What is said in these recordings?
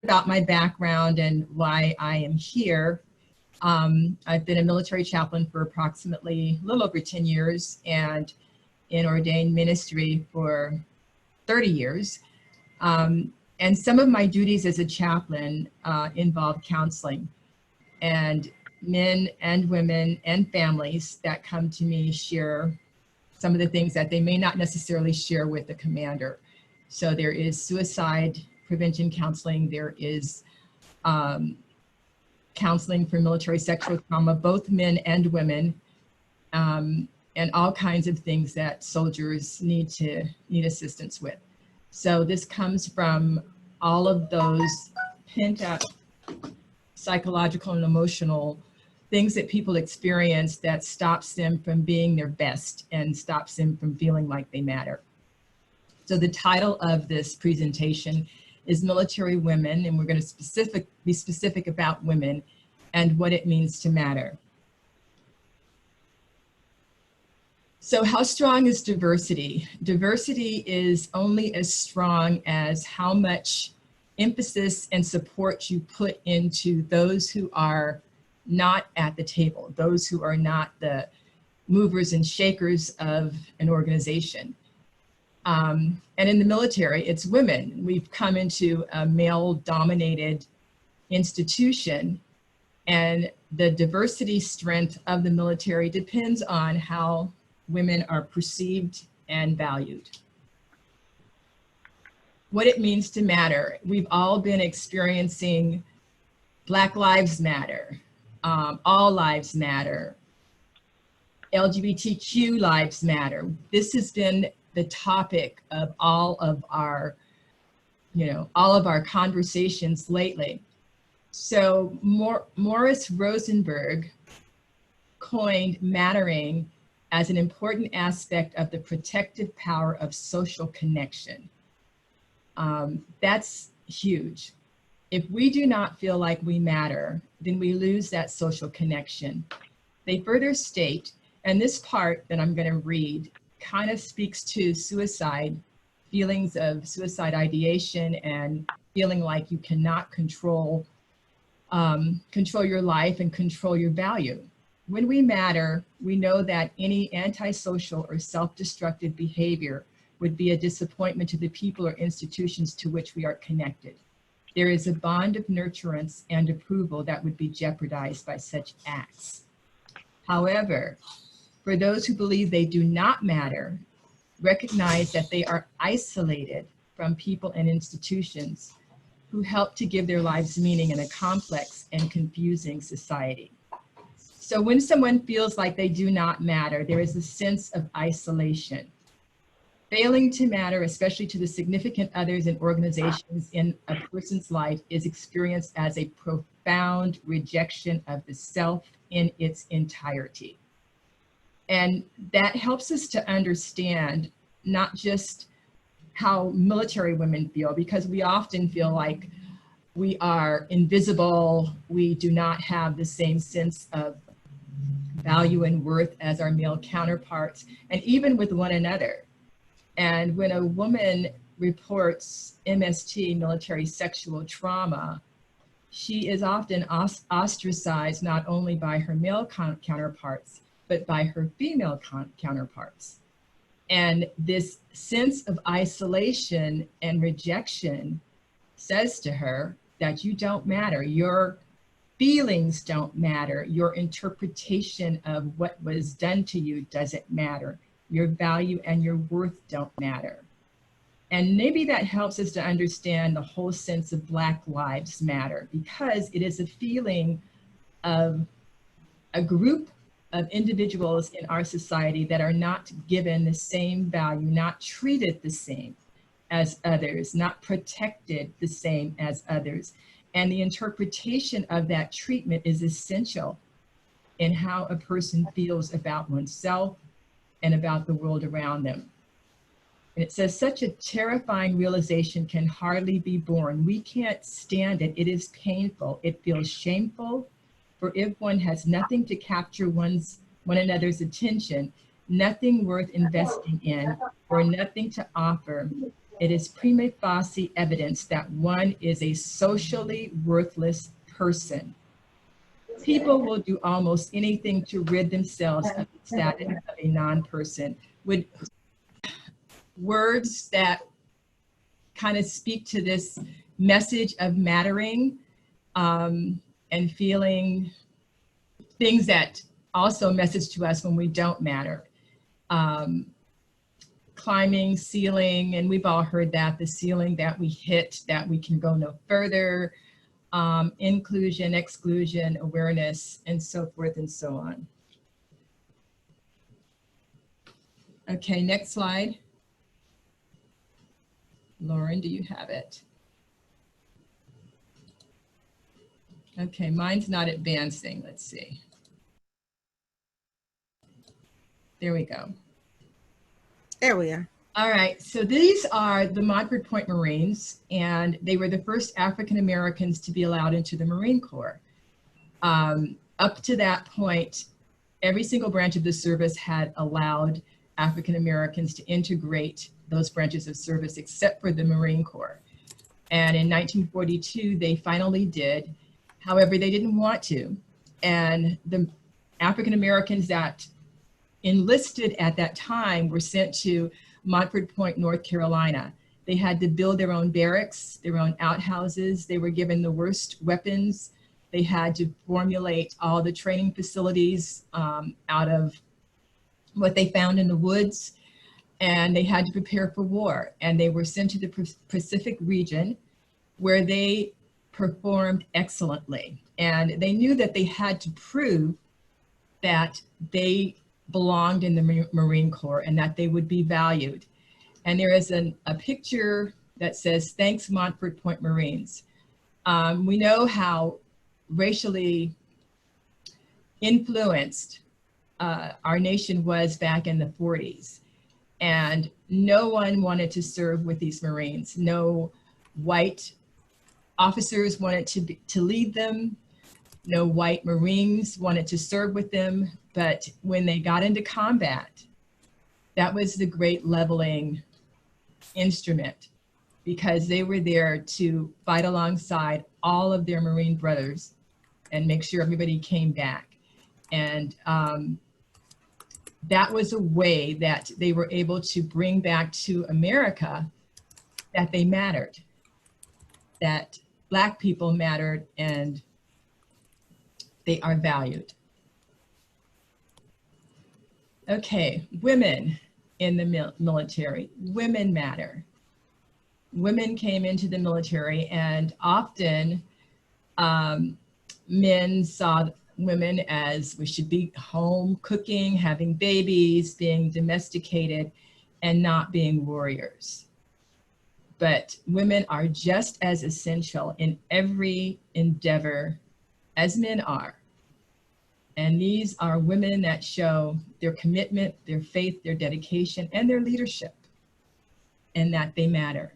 about my background and why I am here. I've been a military chaplain for approximately a little over 10 years and in ordained ministry for 30 years. And some of my duties as a chaplain involve counseling, and men and women and families that come to me share some of the things that they may not necessarily share with the commander. So there is suicide prevention counseling, there is counseling for military sexual trauma, both men and women, and all kinds of things that soldiers need assistance with. So this comes from all of those pent up psychological and emotional things that people experience that stops them from being their best and stops them from feeling like they matter. So the title of this presentation is Military Women, and we're going to be specific about women and what it means to matter. So how strong is diversity? Diversity is only as strong as how much emphasis and support you put into those who are not at the table, those who are not the movers and shakers of an organization. And in the military, it's women. We've come into a male-dominated institution, and the diversity strength of the military depends on how women are perceived and valued. What it means to matter. We've all been experiencing Black Lives Matter, All Lives Matter, LGBTQ Lives Matter. This has been the topic of all of our conversations lately. So Morris Rosenberg coined mattering as an important aspect of the protective power of social connection. That's huge. If we do not feel like we matter, then we lose that social connection. They further state, and this part that I'm going to read kind of speaks to suicide, feelings of suicide ideation and feeling like you cannot control your life and control your value. When we matter, we know that any antisocial or self-destructive behavior would be a disappointment to the people or institutions to which we are connected. There is a bond of nurturance and approval that would be jeopardized by such acts. However, for those who believe they do not matter, recognize that they are isolated from people and institutions who help to give their lives meaning in a complex and confusing society. So when someone feels like they do not matter, there is a sense of isolation. Failing to matter, especially to the significant others and organizations in a person's life, is experienced as a profound rejection of the self in its entirety. And that helps us to understand not just how military women feel, because we often feel like we are invisible, we do not have the same sense of value and worth as our male counterparts, and even with one another. And when a woman reports MST, military sexual trauma, she is often ostracized not only by her male counterparts, but by her female counterparts. And this sense of isolation and rejection says to her that you don't matter, your feelings don't matter, your interpretation of what was done to you doesn't matter, your value and your worth don't matter. And maybe that helps us to understand the whole sense of Black Lives Matter, because it is a feeling of a group of individuals in our society that are not given the same value, not treated the same as others, not protected the same as others. And the interpretation of that treatment is essential in how a person feels about oneself and about the world around them. And it says, such a terrifying realization can hardly be borne. We can't stand it. It is painful. It feels shameful. For if one has nothing to capture one another's attention, nothing worth investing in, or nothing to offer, It is prima facie evidence that one is a socially worthless person. People will do almost anything to rid themselves of the status of a non-person. With words that kind of speak to this message of mattering, and feeling things that also message to us when we don't matter. Climbing, ceiling, and we've all heard that, the ceiling that we hit, that we can go no further, inclusion, exclusion, awareness, and so forth and so on. Okay, next slide. Lauren, do you have it? Okay, mine's not advancing. Let's see. There we go. There we are. All right, so these are the Montford Point Marines, and they were the first African Americans to be allowed into the Marine Corps. Up to that point, every single branch of the service had allowed African Americans to integrate those branches of service except for the Marine Corps. And in 1942, they finally did. However, they didn't want to. And the African Americans that enlisted at that time were sent to Montford Point, North Carolina. They had to build their own barracks, their own outhouses. They were given the worst weapons. They had to formulate all the training facilities out of what they found in the woods, and they had to prepare for war. And they were sent to the Pacific region, where they performed excellently. And they knew that they had to prove that they belonged in the Marine Corps and that they would be valued. And there is a picture that says, "Thanks, Montford Point Marines." We know how racially influenced our nation was back in the 40s. And no one wanted to serve with these Marines. No white officers wanted to lead them. No white Marines wanted to serve with them. But when they got into combat, that was the great leveling instrument, because they were there to fight alongside all of their Marine brothers and make sure everybody came back. And that was a way that they were able to bring back to America that they mattered, that Black people mattered, and they are valued. Okay, women in the military. Women matter. Women came into the military, and often men saw women as we should be home cooking, having babies, being domesticated, and not being warriors. But women are just as essential in every endeavor as men are. And these are women that show their commitment, their faith, their dedication, and their leadership, and that they matter.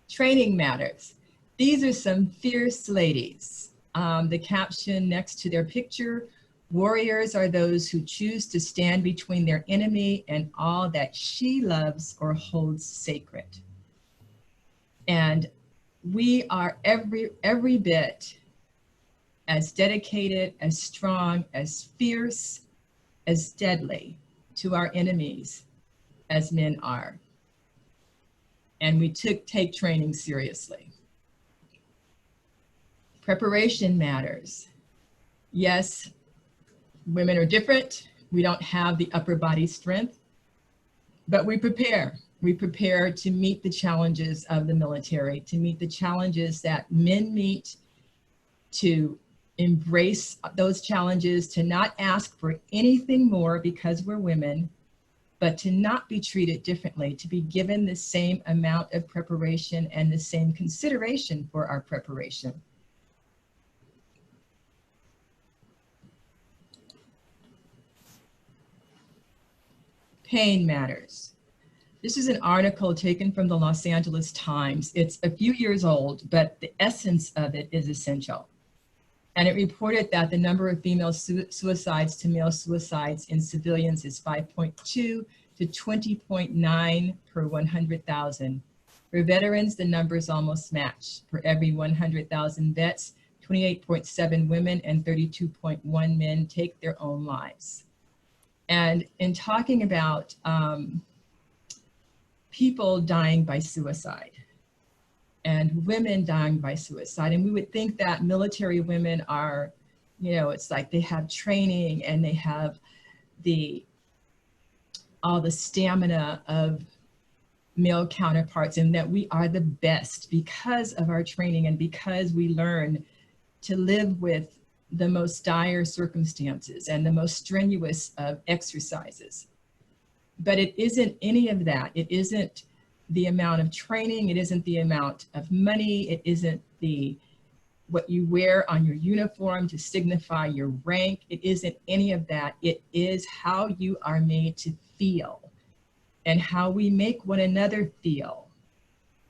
Training matters. These are some fierce ladies. The caption next to their picture: "Warriors are those who choose to stand between their enemy and all that she loves or holds sacred." And we are every bit as dedicated, as strong, as fierce, as deadly to our enemies as men are. And we take training seriously. Preparation matters. Yes, women are different. We don't have the upper body strength, but we prepare. We prepare to meet the challenges of the military, to meet the challenges that men meet, to embrace those challenges, to not ask for anything more because we're women, but to not be treated differently, to be given the same amount of preparation and the same consideration for our preparation. Pain matters. This is an article taken from the Los Angeles Times. It's a few years old, but the essence of it is essential. And it reported that the number of female suicides to male suicides in civilians is 5.2 to to 20.9 per 100,000. For veterans, the numbers almost match. For every 100,000 vets, 28.7 women and 32.1 men take their own lives. And in talking about people dying by suicide and women dying by suicide, and we would think that military women are, you know, it's like they have training and they have all the stamina of male counterparts, and that we are the best because of our training and because we learn to live with the most dire circumstances and the most strenuous of exercises. But it isn't any of that. It isn't the amount of training. It isn't the amount of money. It isn't what you wear on your uniform to signify your rank. It isn't any of that. It is how you are made to feel and how we make one another feel.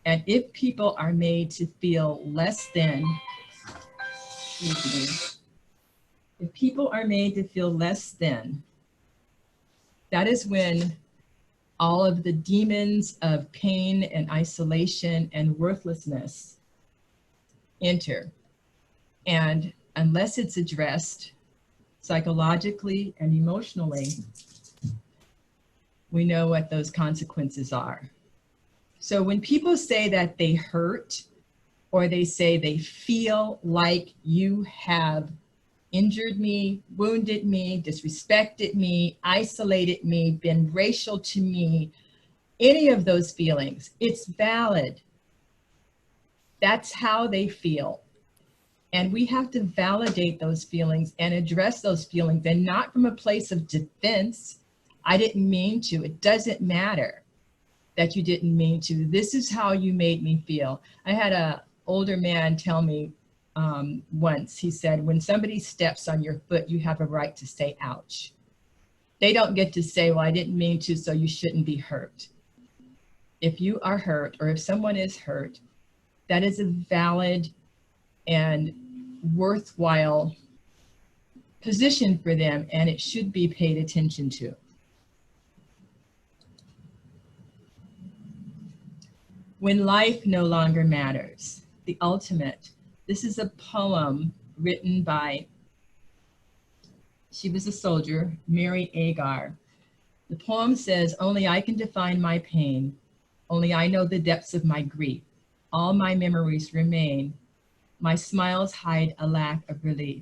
And if people are made to feel less than, if people are made to feel less than, that is when all of the demons of pain and isolation and worthlessness enter. And unless it's addressed psychologically and emotionally, we know what those consequences are. So when people say that they hurt, or they say they feel like you have injured me, wounded me, disrespected me, isolated me, been racial to me, any of those feelings, it's valid. That's how they feel. And we have to validate those feelings and address those feelings, and not from a place of defense. I didn't mean to. It doesn't matter that you didn't mean to. This is how you made me feel. I had an older man tell me once, he said, when somebody steps on your foot, you have a right to say, ouch. They don't get to say, well, I didn't mean to, so you shouldn't be hurt. If you are hurt, or if someone is hurt, that is a valid and worthwhile position for them, and it should be paid attention to. When life no longer matters, the ultimate. This is a poem written by, she was a soldier, Mary Agar. The poem says, only I can define my pain. Only I know the depths of my grief. All my memories remain. My smiles hide a lack of relief.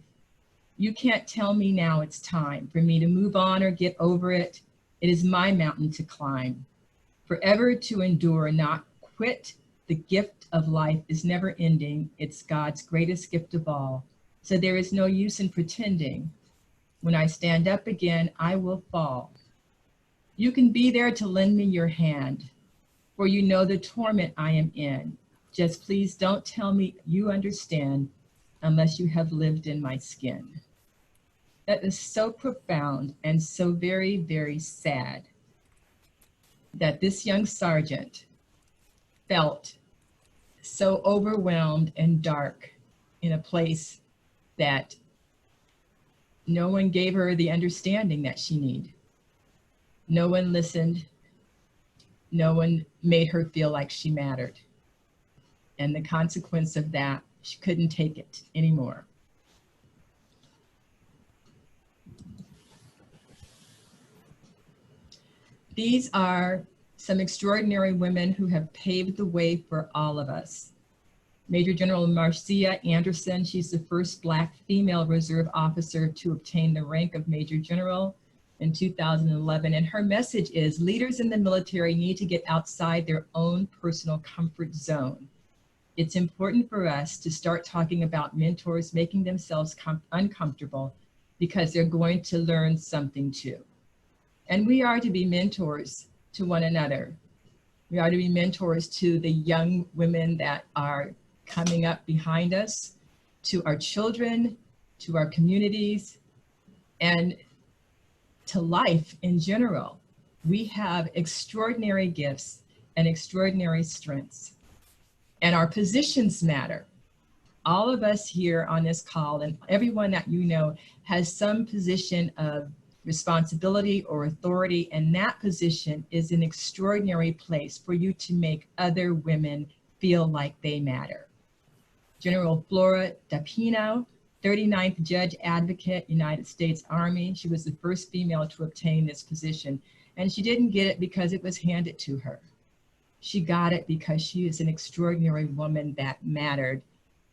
You can't tell me now it's time for me to move on or get over it. It is my mountain to climb. Forever to endure, not quit. The gift of life is never ending. It's God's greatest gift of all. So there is no use in pretending. When I stand up again, I will fall. You can be there to lend me your hand, for you know the torment I am in. Just please don't tell me you understand unless you have lived in my skin. That is so profound and so very, very sad that this young sergeant felt so overwhelmed and dark in a place that no one gave her the understanding that she needed. No one listened. No one made her feel like she mattered. And the consequence of that, she couldn't take it anymore. These are some extraordinary women who have paved the way for all of us. Major General Marcia Anderson, she's the first Black female reserve officer to obtain the rank of Major General in 2011. And her message is, leaders in the military need to get outside their own personal comfort zone. It's important for us to start talking about mentors making themselves uncomfortable, because they're going to learn something too. And we are to be mentors to one another. We are to be mentors to the young women that are coming up behind us, to our children, to our communities, and to life in general. We have extraordinary gifts and extraordinary strengths, and our positions matter. All of us here on this call and everyone that you know has some position of responsibility, or authority, and that position is an extraordinary place for you to make other women feel like they matter. General Flora Dapino, 39th Judge Advocate, United States Army. She was the first female to obtain this position, and she didn't get it because it was handed to her. She got it because she is an extraordinary woman that mattered,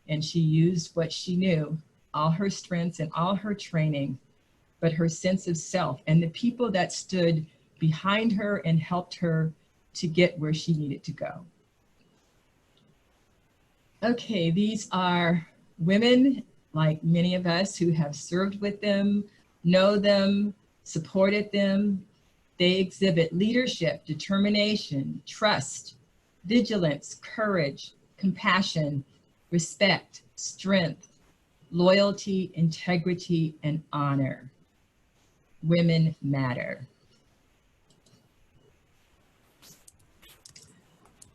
and she used what she knew, all her strengths and all her training, but her sense of self and the people that stood behind her and helped her to get where she needed to go. Okay, these are women like many of us who have served with them, know them, supported them. They exhibit leadership, determination, trust, vigilance, courage, compassion, respect, strength, loyalty, integrity, and honor. Women matter.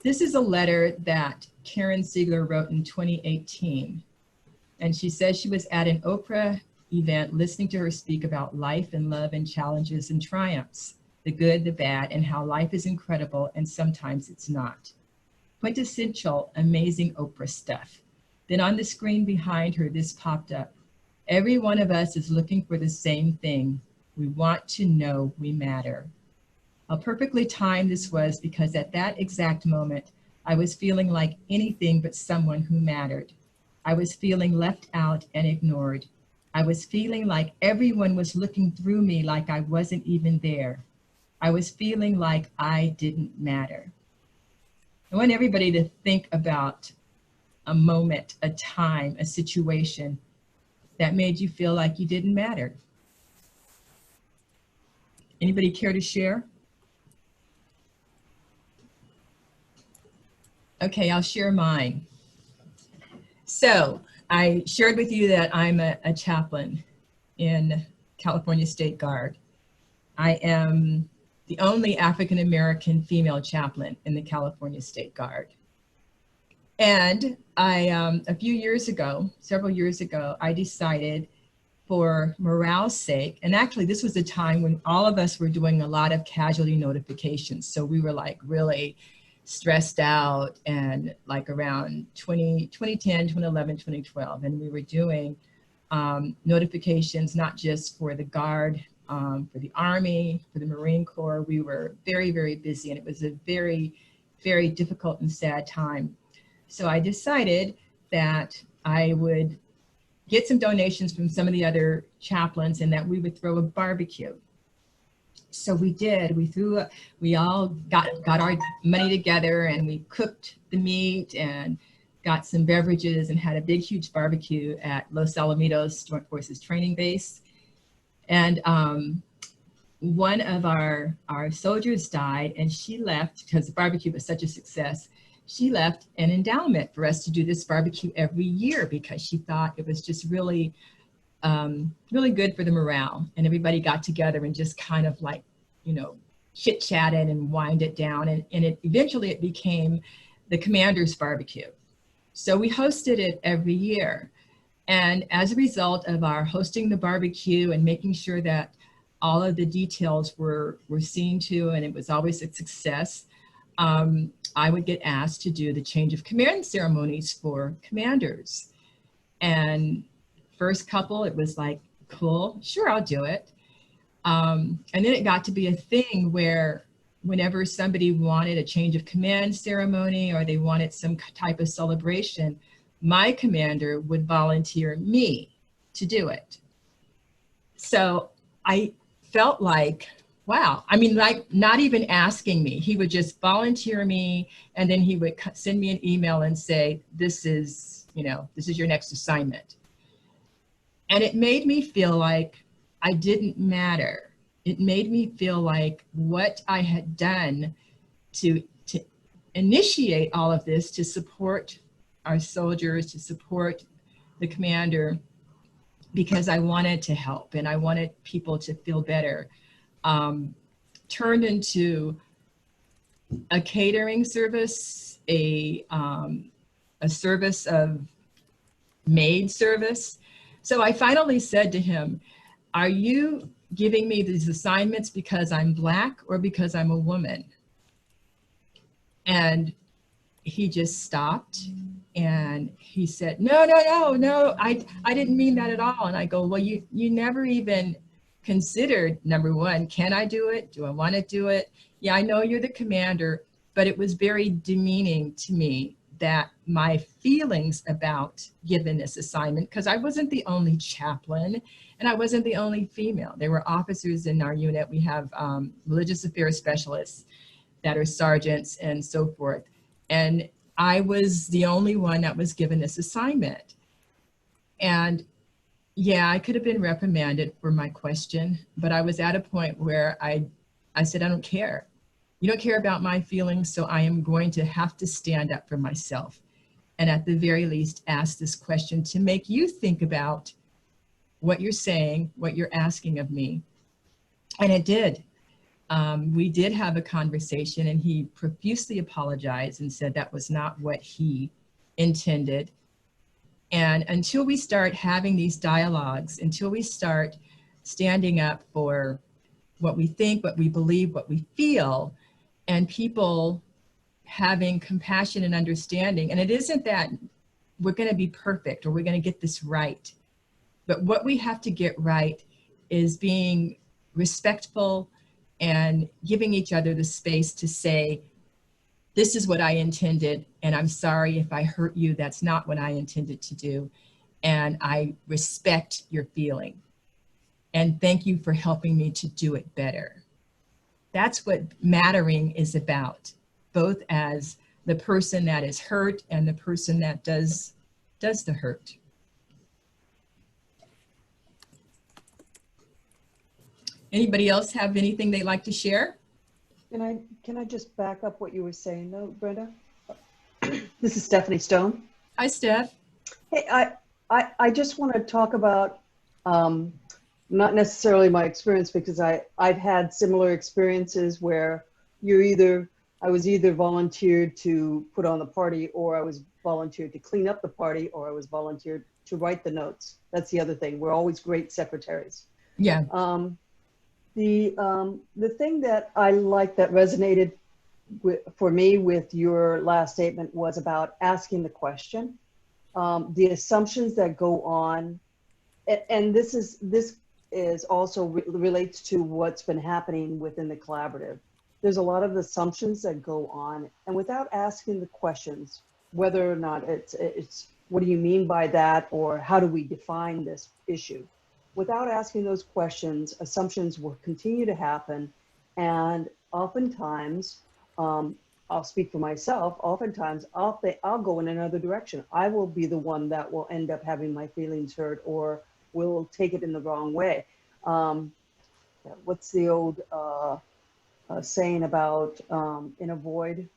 This is a letter that Karen Ziegler wrote in 2018. And she says she was at an Oprah event listening to her speak about life and love and challenges and triumphs, the good, the bad, and how life is incredible and sometimes it's not. Quintessential, amazing Oprah stuff. Then on the screen behind her, this popped up. Every one of us is looking for the same thing. We want to know we matter. How perfectly timed this was, because at that exact moment, I was feeling like anything but someone who mattered. I was feeling left out and ignored. I was feeling like everyone was looking through me like I wasn't even there. I was feeling like I didn't matter. I want everybody to think about a moment, a time, a situation that made you feel like you didn't matter. Anybody care to share? Okay, I'll share mine. So I shared with you that I'm a chaplain in California State Guard. I am the only African-American female chaplain in the California State Guard. And a few years ago, several years ago, I decided for morale's sake, and actually this was a time when all of us were doing a lot of casualty notifications. So we were like really stressed out, and like around 2010, 2011, 2012. And we were doing notifications, not just for the Guard, for the Army, for the Marine Corps. We were very, very busy, and it was a very, very difficult and sad time. So I decided that I would get some donations from some of the other chaplains and that we would throw a barbecue. So we did. We all got our money together, and we cooked the meat and got some beverages and had a big, huge barbecue at Los Alamitos Joint Forces Training Base. And one of our soldiers died, and she left because the barbecue was such a success. She left an endowment for us to do this barbecue every year because she thought it was just really, really good for the morale. And everybody got together and just kind of like, you know, chit-chatted and wind it down. And eventually it became the commander's barbecue. So we hosted it every year. And as a result of our hosting the barbecue and making sure that all of the details were seen to, and it was always a success, I would get asked to do the change of command ceremonies for commanders. And first couple, it was like, cool, sure, I'll do it. And then it got to be a thing where whenever somebody wanted a change of command ceremony or they wanted some type of celebration, my commander would volunteer me to do it. So I felt like, wow, I mean, like not even asking me, he would just volunteer me, and then he would send me an email and say, this is your next assignment. And it made me feel like I didn't matter. It made me feel like what I had done to initiate all of this, to support our soldiers, to support the commander, because I wanted to help and I wanted people to feel better, turned into a catering service, a service of maid service. So I finally said to him, are you giving me these assignments because I'm Black or because I'm a woman? And he just stopped and he said, no, no, no, no, I didn't mean that at all. And I go, well, you never even considered, number one, can I do it? Do I want to do it? Yeah, I know you're the commander, but it was very demeaning to me that my feelings about giving this assignment, because I wasn't the only chaplain and I wasn't the only female. There were officers in our unit. We have religious affairs specialists that are sergeants and so forth. And I was the only one that was given this assignment. And yeah, I could have been reprimanded for my question, but I was at a point where I said, I don't care. You don't care about my feelings, so I am going to have to stand up for myself. And at the very least, ask this question to make you think about what you're saying, what you're asking of me. And it did. We did have a conversation and he profusely apologized and said that was not what he intended. And until we start having these dialogues, until we start standing up for what we think, what we believe, what we feel, and people having compassion and understanding, and it isn't that we're going to be perfect or we're going to get this right, but what we have to get right is being respectful and giving each other the space to say, this is what I intended, and I'm sorry if I hurt you. That's not what I intended to do. And I respect your feeling. And thank you for helping me to do it better. That's what mattering is about, both as the person that is hurt and the person that does the hurt. Anybody else have anything they'd like to share? Can I just back up what you were saying though, Brenda? This is Stephanie Stone. Hi, Steph. Hey, I just want to talk about not necessarily my experience, because I've had similar experiences where I was either volunteered to put on the party, or I was volunteered to clean up the party, or I was volunteered to write the notes. That's the other thing. We're always great secretaries. Yeah. The thing that I like that resonated for me with your last statement was about asking the question, the assumptions that go on, and this is also relates to what's been happening within the collaborative. There's a lot of assumptions that go on, and without asking the questions, whether or not it's what do you mean by that, or how do we define this issue? Without asking those questions, assumptions will continue to happen. And oftentimes, I'll speak for myself, oftentimes I'll go in another direction. I will be the one that will end up having my feelings hurt, or will take it in the wrong way. What's the old saying about in a void?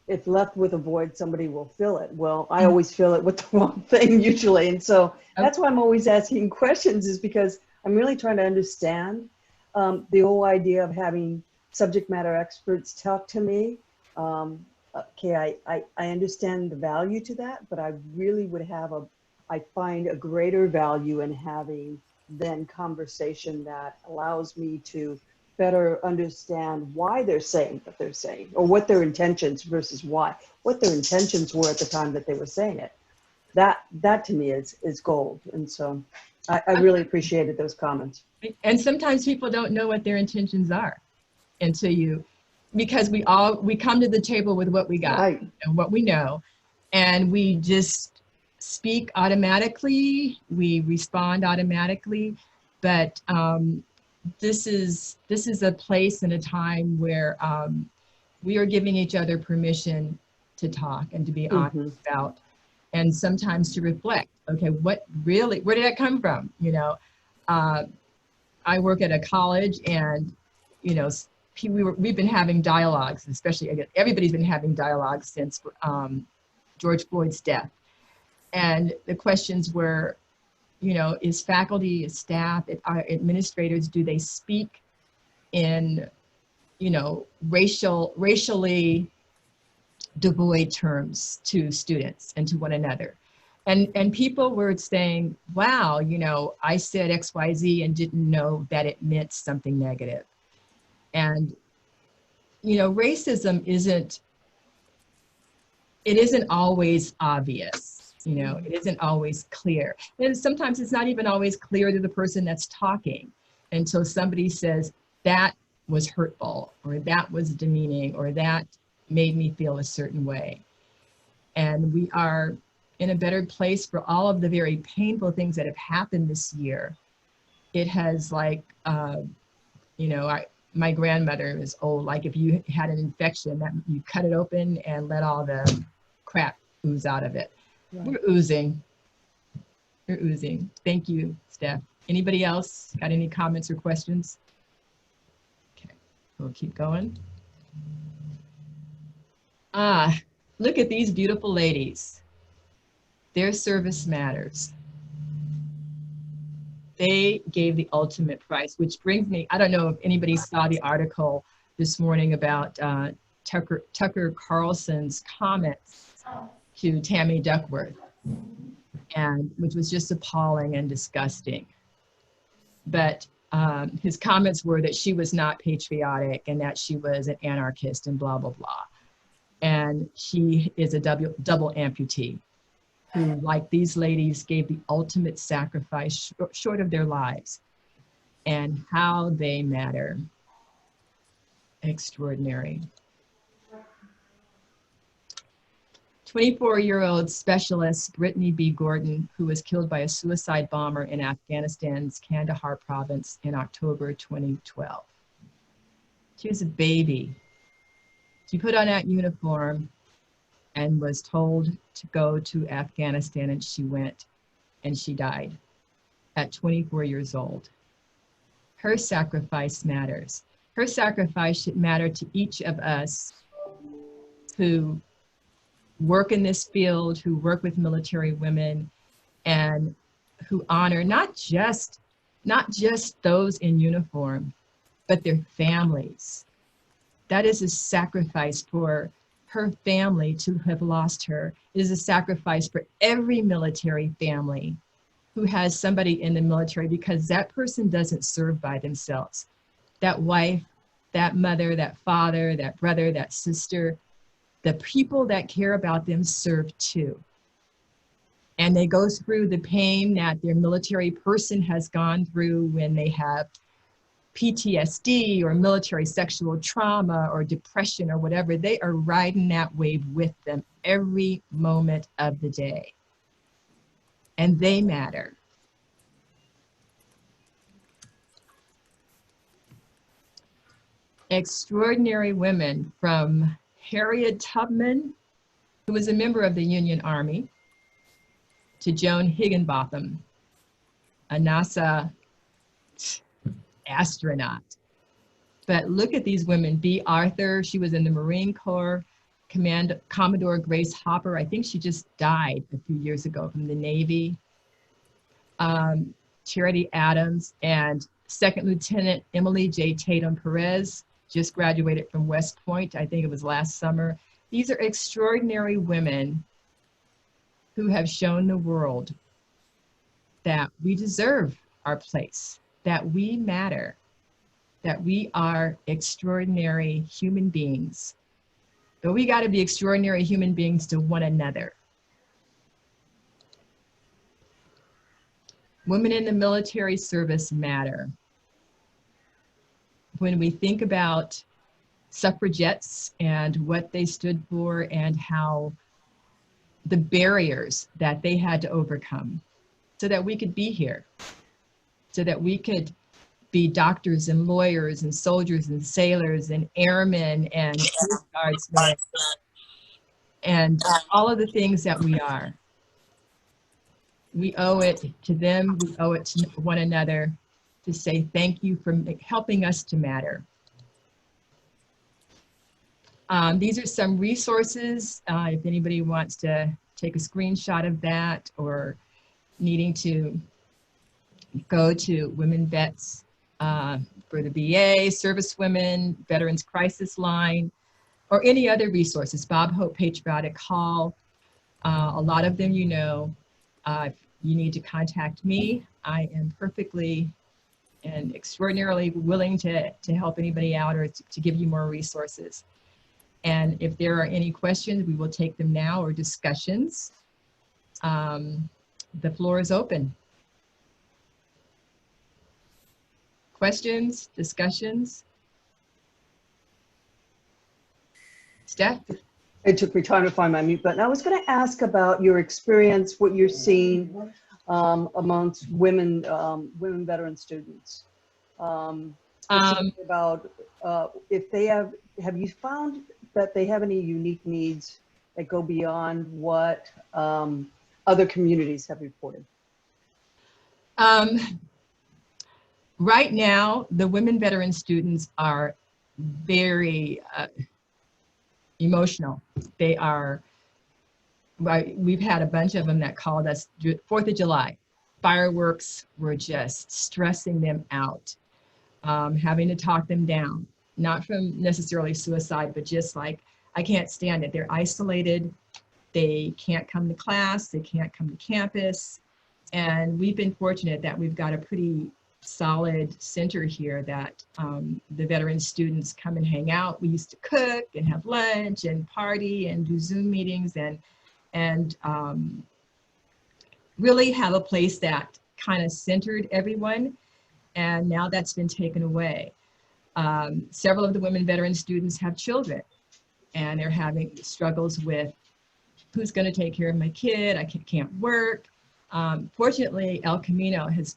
If left with a void, somebody will fill it. Well, I always fill it with the wrong thing usually. And so that's why I'm always asking questions, is because I'm really trying to understand the whole idea of having subject matter experts talk to me. Okay, I understand the value to that, but I really would have I find a greater value in having then conversation that allows me to better understand why they're saying what they're saying, or what their intentions versus what their intentions were at the time that they were saying it. That to me is gold. And so I really appreciated those comments. And sometimes people don't know what their intentions are until because we come to the table with what we got, right, and what we know, and we just speak automatically, we respond automatically. But this is a place and a time where we are giving each other permission to talk and to be honest about, and sometimes to reflect. Okay, where did that come from? I work at a college, and we've been having dialogues, especially everybody's been having dialogues since George Floyd's death, and the questions were, is faculty, is staff, are administrators, do they speak in, racially devoid terms to students and to one another? And people were saying, wow, you know, I said XYZ and didn't know that it meant something negative. And, you know, racism isn't always obvious. You know, it isn't always clear. And sometimes it's not even always clear to the person that's talking until somebody says, that was hurtful, or that was demeaning, or that made me feel a certain way. And we are in a better place for all of the very painful things that have happened this year. It has, like, you know, my grandmother is old. Like, if you had an infection, that you cut it open and let all the crap ooze out of it. Right. We're oozing. We're oozing. Thank you, Steph. Anybody else got any comments or questions? Okay, we'll keep going. Look at these beautiful ladies. Their service matters. They gave the ultimate price, which brings me, I don't know if anybody saw the article this morning about Tucker Carlson's comments to Tammy Duckworth, and which was just appalling and disgusting. But his comments were that she was not patriotic and that she was an anarchist and blah, blah, blah. And she is a double amputee who, like these ladies, gave the ultimate sacrifice short of their lives. And how they matter. Extraordinary. 24-year-old specialist Brittany B. Gordon, who was killed by a suicide bomber in Afghanistan's Kandahar province in October 2012. She was a baby. She put on that uniform and was told to go to Afghanistan, and she went, and she died at 24 years old. Her sacrifice matters. Her sacrifice should matter to each of us who work in this field, who work with military women, and who honor not just those in uniform, but their families. That is a sacrifice for her family to have lost her. It is a sacrifice for every military family who has somebody in the military, because that person doesn't serve by themselves. That wife, that mother, that father, that brother, that sister, the people that care about them serve too. And they go through the pain that their military person has gone through when they have PTSD or military sexual trauma or depression or whatever. They are riding that wave with them every moment of the day. And they matter. Extraordinary women, from Harriet Tubman, who was a member of the Union Army, to Joan Higginbotham, a NASA astronaut. But look at these women. B. Arthur, she was in the Marine Corps. Commodore Grace Hopper, I think she just died a few years ago, from the Navy. Charity Adams, and Second Lieutenant Emily J. Tatum Perez, just graduated from West Point, I think it was last summer. These are extraordinary women who have shown the world that we deserve our place, that we matter, that we are extraordinary human beings. But we got to be extraordinary human beings to one another. Women in the military service matter. When we think about suffragettes and what they stood for and how the barriers that they had to overcome so that we could be here, so that we could be doctors and lawyers and soldiers and sailors and airmen and Coast Guardsmen and all of the things that we are. We owe it to them, we owe it to one another to say thank you for helping us to matter. These are some resources, if anybody wants to take a screenshot of that, or needing to go to Women Vets for the VA, Service Women, Veterans Crisis Line, or any other resources. Bob Hope Patriotic Hall, a lot of them you know. You need to contact me. I am perfectly and extraordinarily willing to help anybody out or to give you more resources. And if there are any questions, we will take them now or discussions. The floor is open. Questions, discussions? Steph? It took me time to find my mute button. I was going to ask about your experience, what you're seeing amongst women, women veteran students. About if they have you found that they have any unique needs that go beyond what other communities have reported? Right now, the women veteran students are very emotional. They are, we've had a bunch of them that called us 4th of July. Fireworks were just stressing them out, having to talk them down, not from necessarily suicide, but just like, I can't stand it. They're isolated. They can't come to class. They can't come to campus. And we've been fortunate that we've got a pretty solid center here that the veteran students come and hang out. We used to cook and have lunch and party and do Zoom meetings and really have a place that kind of centered everyone. And now that's been taken away. Several of the women veteran students have children and they're having struggles with who's going to take care of my kid. I can't work. Fortunately, El Camino is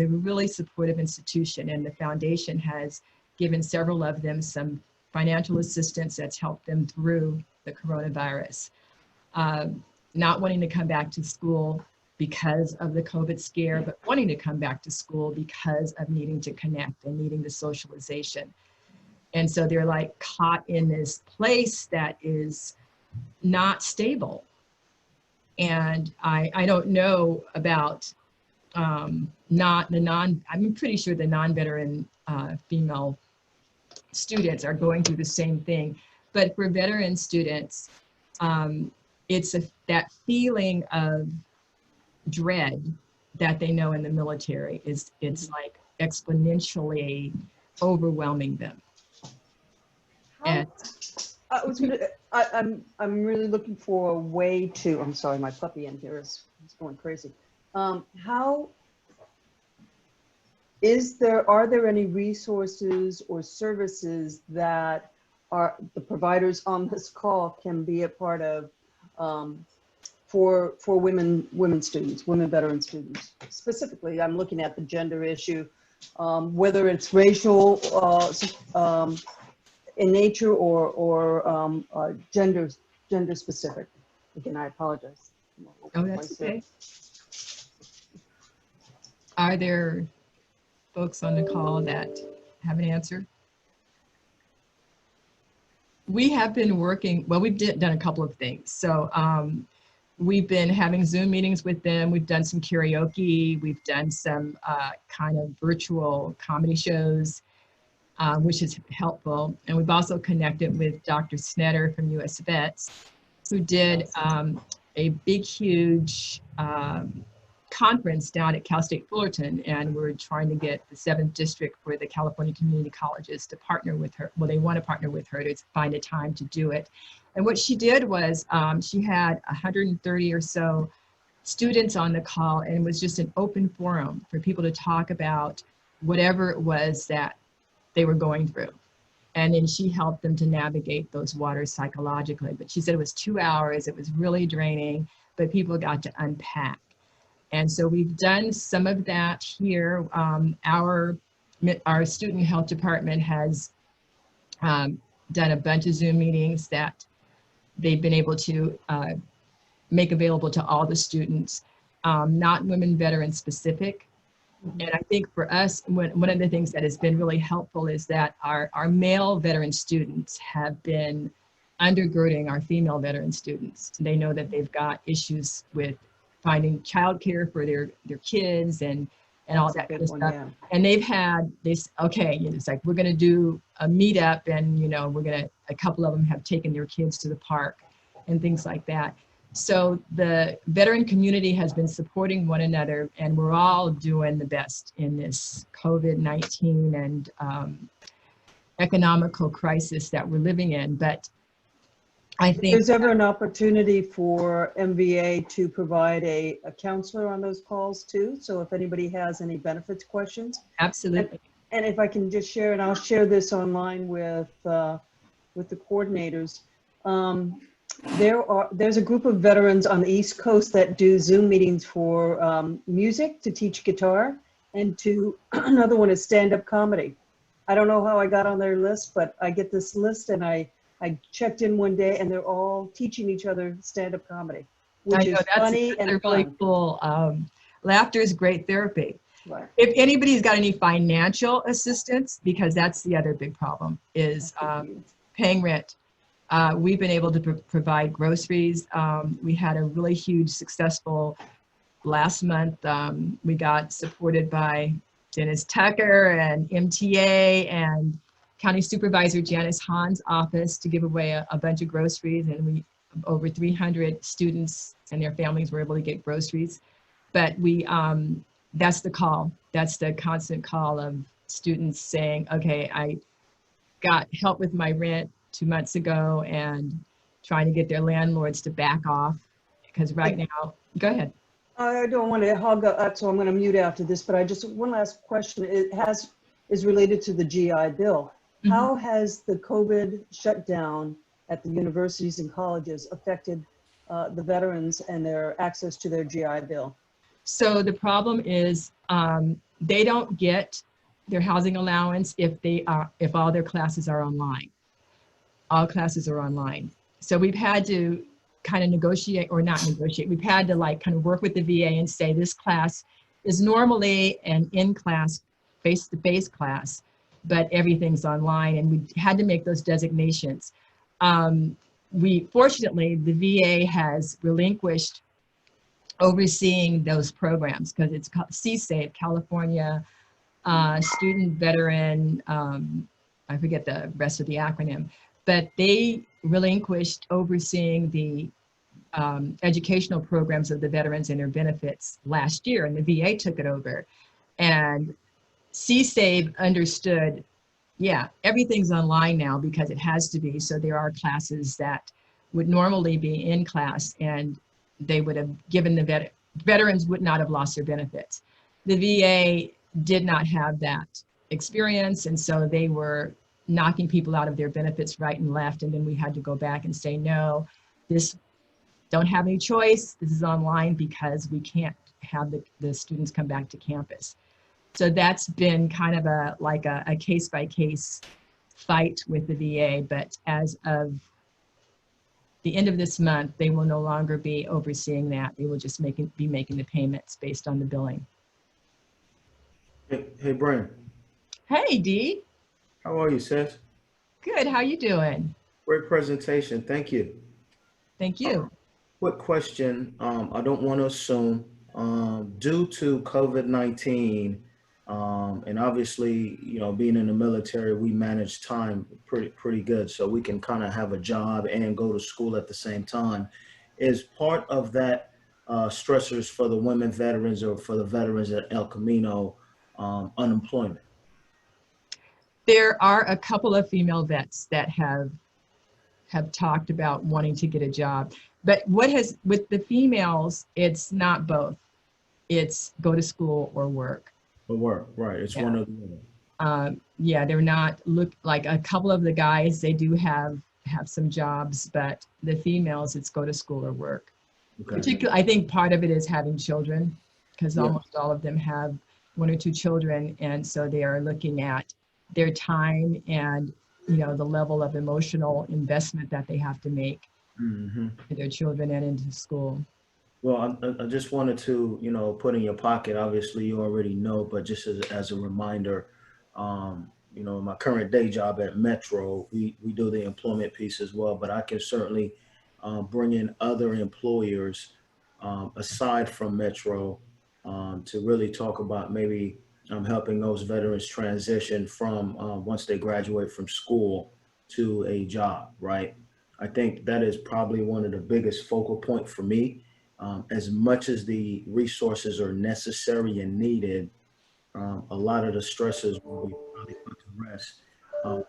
a really supportive institution, and the foundation has given several of them some financial assistance that's helped them through the coronavirus. Not wanting to come back to school because of the COVID scare, but wanting to come back to school because of needing to connect and needing the socialization. And so they're like caught in this place that is not stable. And I don't know about I'm pretty sure the non-veteran female students are going through the same thing. But for veteran students, it's that feeling of dread that they know in the military it's like exponentially overwhelming them. And I'm really looking for a way to, I'm sorry, my puppy in here is going crazy. Are there any resources or services that the providers on this call can be a part of for women students, women veteran students? Specifically, I'm looking at the gender issue, whether it's racial in nature or gender specific. Again, I apologize. oh, that's okay. Are there folks on the call that have an answer? We have been working, well, we've done a couple of things. So we've been having Zoom meetings with them. We've done some karaoke. We've done some kind of virtual comedy shows, which is helpful. And we've also connected with Dr. Snetter from US Vets, who did a big, huge conference down at Cal State Fullerton, and we're trying to get the 7th district for the California community colleges to partner with her. Well, they want to partner with her to find a time to do it. And what she did was she had 130 or so students on the call, and it was just an open forum for people to talk about whatever it was that they were going through. And then she helped them to navigate those waters psychologically. But she said it was 2 hours, it was really draining, but people got to unpack. And so we've done some of that here. Our student health department has done a bunch of Zoom meetings that they've been able to make available to all the students, not women veteran specific. And I think for us, one of the things that has been really helpful is that our male veteran students have been undergirding our female veteran students. They know that they've got issues with finding childcare for their kids and all that kind of stuff. Yeah. And they've had this, okay, it's like, we're going to do a meetup, and, a couple of them have taken their kids to the park and things like that. So the veteran community has been supporting one another, and we're all doing the best in this COVID-19 and economical crisis that we're living in. But I If think there's ever an opportunity for MVA to provide a counselor on those calls too, so if anybody has any benefits questions. absolutely. And if I can just share, and I'll share this online with the coordinators. There's a group of veterans on the East Coast that do Zoom meetings for music, to teach guitar, and to another one is stand-up comedy. I don't know how I got on their list, but I get this list, and I checked in one day, and they're all teaching each other stand-up comedy, which I know is funny and really fun. cool. Laughter is great therapy. Right. If anybody's got any financial assistance, because that's the other big problem, is paying rent. We've been able to provide groceries. We had a really huge successful last month. We got supported by Dennis Tucker and MTA and County Supervisor Janice Hahn's office to give away a bunch of groceries, and over 300 students and their families were able to get groceries. But that's the call. That's the constant call of students saying, okay, I got help with my rent 2 months ago, and trying to get their landlords to back off, because right now, go ahead. I don't want to hog up, so I'm going to mute after this, but one last question. Is related to the GI Bill. Mm-hmm. How has the COVID shutdown at the universities and colleges affected the veterans and their access to their GI Bill? So the problem is they don't get their housing allowance if all their classes are online. All classes are online. So we've had to kind of negotiate, or not negotiate, we've had to kind of work with the VA and say this class is normally an in-class, face-to-face class, but everything's online, and we had to make those designations. Fortunately, the VA has relinquished overseeing those programs, because it's called CSAVE, California Student Veteran, I forget the rest of the acronym, but they relinquished overseeing the educational programs of the veterans and their benefits last year, and the VA took it over. And CSAVE understood, yeah, everything's online now because it has to be. So there are classes that would normally be in class, and they would have given the veterans would not have lost their benefits. The VA did not have that experience, and so they were knocking people out of their benefits right and left. And then we had to go back and say, no, this don't have any choice. This is online because we can't have the students come back to campus. So that's been kind of a case-by-case fight with the VA, but as of the end of this month, they will no longer be overseeing that. They will just be making the payments based on the billing. Hey, Brenda. Hey, Dee. How are you, sis? Good. How you doing? Great presentation. Thank you. Thank you. Quick question. I don't want to assume, due to COVID-19, and obviously, being in the military, we manage time pretty good, so we can kind of have a job and go to school at the same time. Is part of that stressors for the women veterans or for the veterans at El Camino unemployment? There are a couple of female vets that have talked about wanting to get a job, but with the females, it's not both. It's go to school or work. Or work, right? It's one or the other. Yeah, they're not like a couple of the guys. They do have some jobs, but the females, it's go to school or work. Okay. Particularly, I think part of it is having children, because almost all of them have 1 or 2 children, and so they are looking at their time and the level of emotional investment that they have to make Mm-hmm. to their children and into school. Well, I just wanted to, put in your pocket. Obviously, you already know, but just as a reminder, my current day job at Metro, we do the employment piece as well. But I can certainly bring in other employers aside from Metro to really talk about maybe helping those veterans transition from once they graduate from school to a job, right? I think that is probably one of the biggest focal point for me. As much as the resources are necessary and needed, a lot of the stresses will be probably put to rest with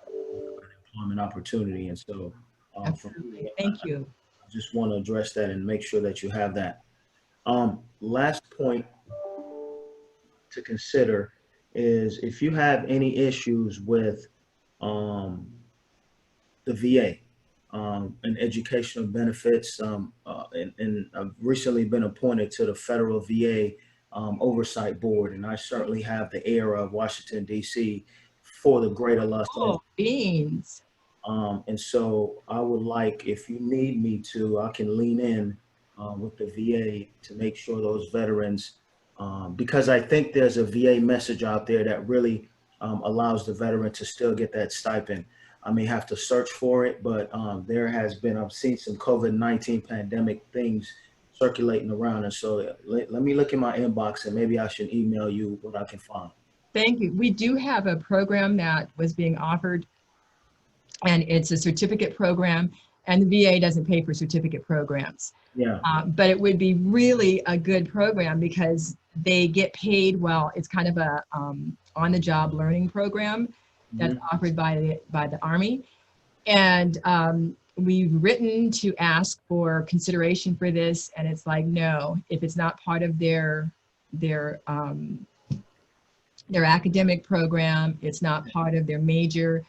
employment opportunity. And so for me, Absolutely. Thank you. I just want to address that and make sure that you have that. Last point to consider is if you have any issues with um, the VA and educational benefits, and I've recently been appointed to the federal VA oversight board, and I certainly have the air of Washington, D.C. for the greater Los Angeles. Oh, beans. And so I would like, if you need me to, I can lean in with the VA to make sure those veterans, because I think there's a VA message out there that really allows the veteran to still get that stipend. I may have to search for it, but there has been, I've seen some COVID-19 pandemic things circulating around. And so let me look in my inbox and maybe I should email you what I can find. Thank you. We do have a program that was being offered, and it's a certificate program, and the VA doesn't pay for certificate programs. Yeah. But it would be really a good program because they get paid well. It's kind of a on-the-job learning program that's offered by the Army. And we've written to ask for consideration for this, and it's like, no, if it's not part of their academic program, it's not part of their major,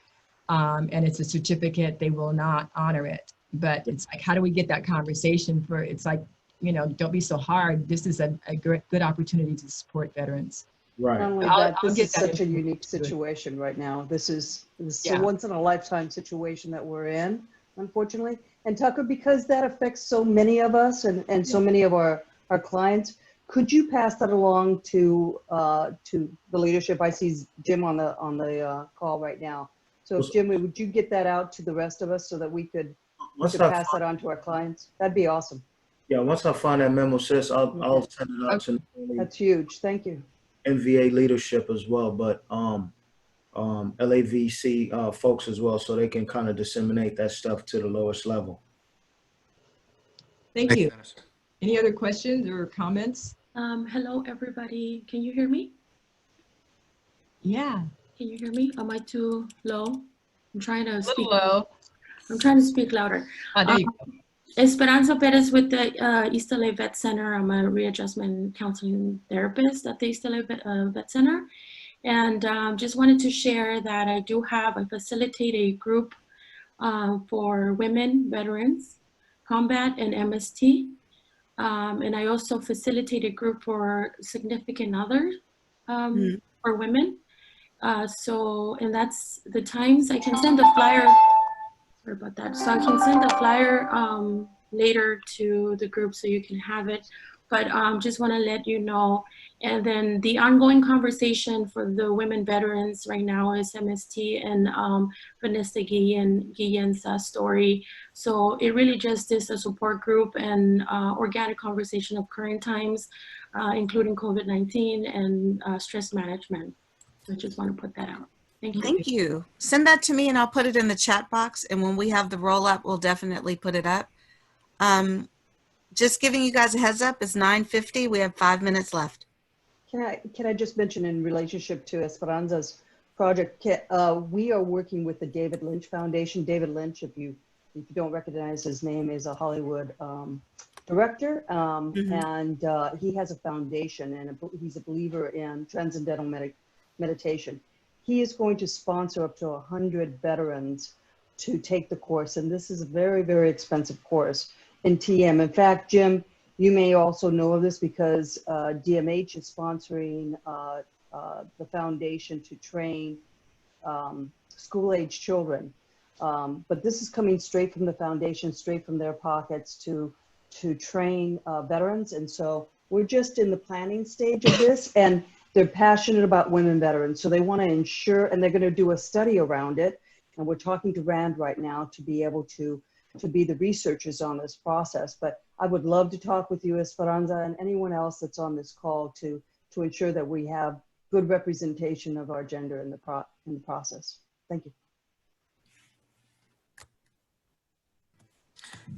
and it's a certificate, they will not honor it. But it's like, how do we get that conversation for, it's like, you know, don't be so hard. This is a good opportunity to support veterans. Right. Not only I'll that, this get is that such a information. unique situation right now. This is Yeah. a once in a lifetime situation that we're in, unfortunately. And Tucker, because that affects so many of us and so many of our clients, could you pass that along to the leadership? I see Jim on the call right now. So Jim, would you get that out to the rest of us so that we could pass that on to our clients? That'd be awesome. Yeah, once I find that memo, sis, I'll send it out to That's huge. Thank you. NVA leadership as well, but LAVC folks as well, so they can kind of disseminate that stuff to the lowest level. Thank you. Any other questions or comments? Hello, everybody. Can you hear me? Yeah. Can you hear me? Am I too low? I'm trying to speak. Low. I'm trying to speak louder. There you go. Esperanza Perez with the East LA Vet Center. I'm a readjustment counseling therapist at the East LA Vet Center. And just wanted to share that I facilitate a group for women veterans, combat and MST. And I also facilitate a group for significant others for women. And that's the times. I can send the flyer. Sorry about that. So I can send the flyer later to the group so you can have it. But just want to let you know. And then the ongoing conversation for the women veterans right now is MST and Vanessa Guillen's story. So it really just is a support group and organic conversation of current times, including COVID-19 and stress management. So I just want to put that out. Thank you. Thank you. Send that to me and I'll put it in the chat box. And when we have the roll up, we'll definitely put it up. Just giving you guys a heads up, it's 9:50. We have 5 minutes left. Can I just mention in relationship to Esperanza's project, we are working with the David Lynch Foundation. David Lynch, if you don't recognize his name, is a Hollywood director, and he has a foundation, and he's a believer in transcendental meditation. He is going to sponsor up to 100 veterans to take the course, and this is a very, very expensive course in TM. In fact, Jim, you may also know of this because DMH is sponsoring the foundation to train school-age children. But this is coming straight from the foundation, straight from their pockets to train veterans. And so we're just in the planning stage of this, and they're passionate about women veterans. So they want to ensure, and they're going to do a study around it. And we're talking to RAND right now to be able to be the researchers on this process. But I would love to talk with you, Esperanza, and anyone else that's on this call to ensure that we have good representation of our gender in the process. Thank you.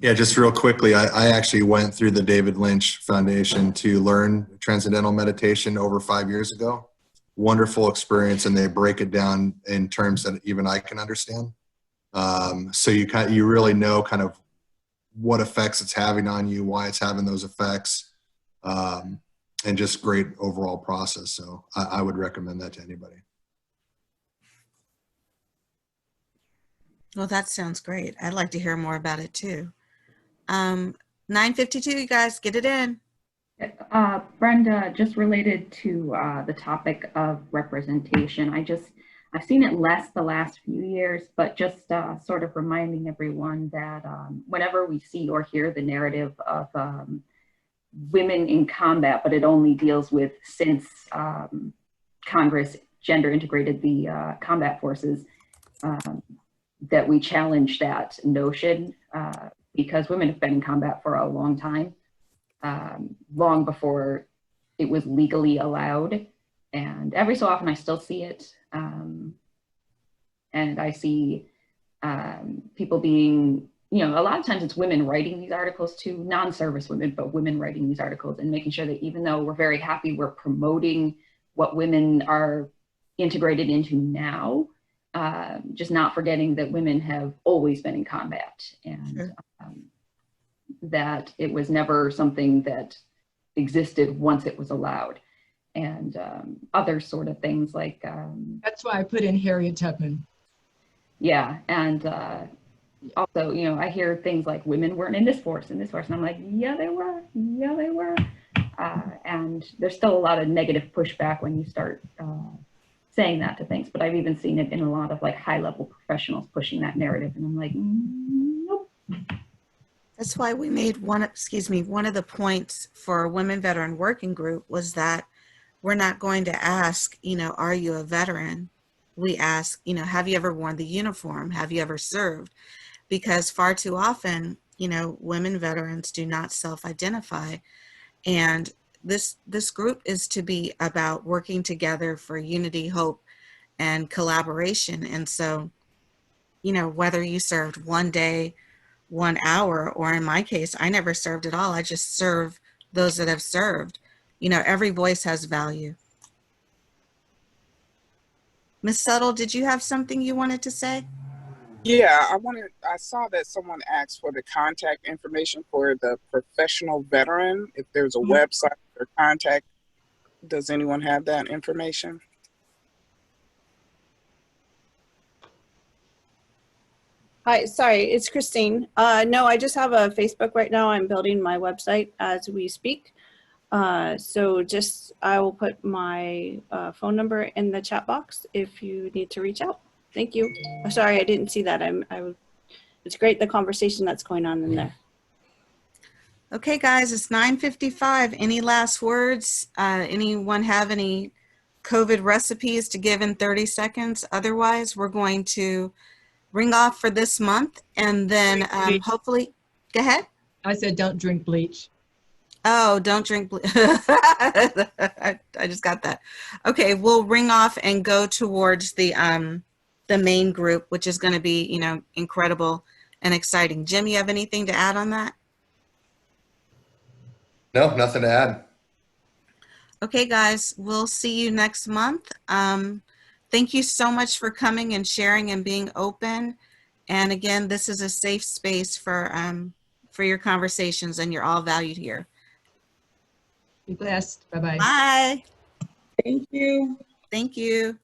Yeah, just real quickly, I actually went through the David Lynch Foundation to learn Transcendental Meditation over 5 years ago. Wonderful experience, and they break it down in terms that even I can understand. So you really know kind of what effects it's having on you, why it's having those effects, and just great overall process. So I would recommend that to anybody. Well, that sounds great. I'd like to hear more about it too. 9:52, you guys, get it in. Brenda, just related to the topic of representation, I've seen it less the last few years, but just sort of reminding everyone that whenever we see or hear the narrative of women in combat, but it only deals with since Congress gender integrated the combat forces, that we challenge that notion because women have been in combat for a long time. Long before it was legally allowed. And every so often I still see it. And I see people being, a lot of times it's women writing these articles too, non-service women, but women writing these articles and making sure that even though we're very happy we're promoting what women are integrated into now, just not forgetting that women have always been in combat. And Sure. That it was never something that existed once it was allowed, and other sort of things like That's why I put in Harriet Tubman. yeah, and also I hear things like women weren't in this force and I'm like, yeah they were, and there's still a lot of negative pushback when you start saying that to things, but I've even seen it in a lot of like high-level professionals pushing that narrative, and I'm like, nope. That's why we made one of the points for a Women Veteran Working Group was that we're not going to ask, are you a veteran? We ask, have you ever worn the uniform? Have you ever served? Because far too often, women veterans do not self-identify. And this group is to be about working together for unity, hope, and collaboration. And so, whether you served 1 day, 1 hour, or in my case, I never served at all. I just serve those that have served. Every voice has value. Ms. Settle, did you have something you wanted to say? Yeah, I saw that someone asked for the contact information for the professional veteran. If there's a website or contact, does anyone have that information? Hi, sorry, it's Christine. No, I just have a Facebook right now. I'm building my website as we speak. So I will put my phone number in the chat box if you need to reach out. Thank you. I'm sorry, I didn't see that. It's great, the conversation that's going on in there. Okay, guys, it's 9:55. Any last words? Anyone have any COVID recipes to give in 30 seconds? Otherwise, we're going to ring off for this month, and then hopefully, go ahead. I said, don't drink bleach. Oh, don't drink bleach. I just got that. Okay, we'll ring off and go towards the main group, which is going to be, incredible and exciting. Jim, you have anything to add on that? No, nothing to add. Okay, guys, we'll see you next month. Thank you so much for coming and sharing and being open. And again, this is a safe space for your conversations, and you're all valued here. Be blessed. Bye-bye. Bye. Thank you. Thank you.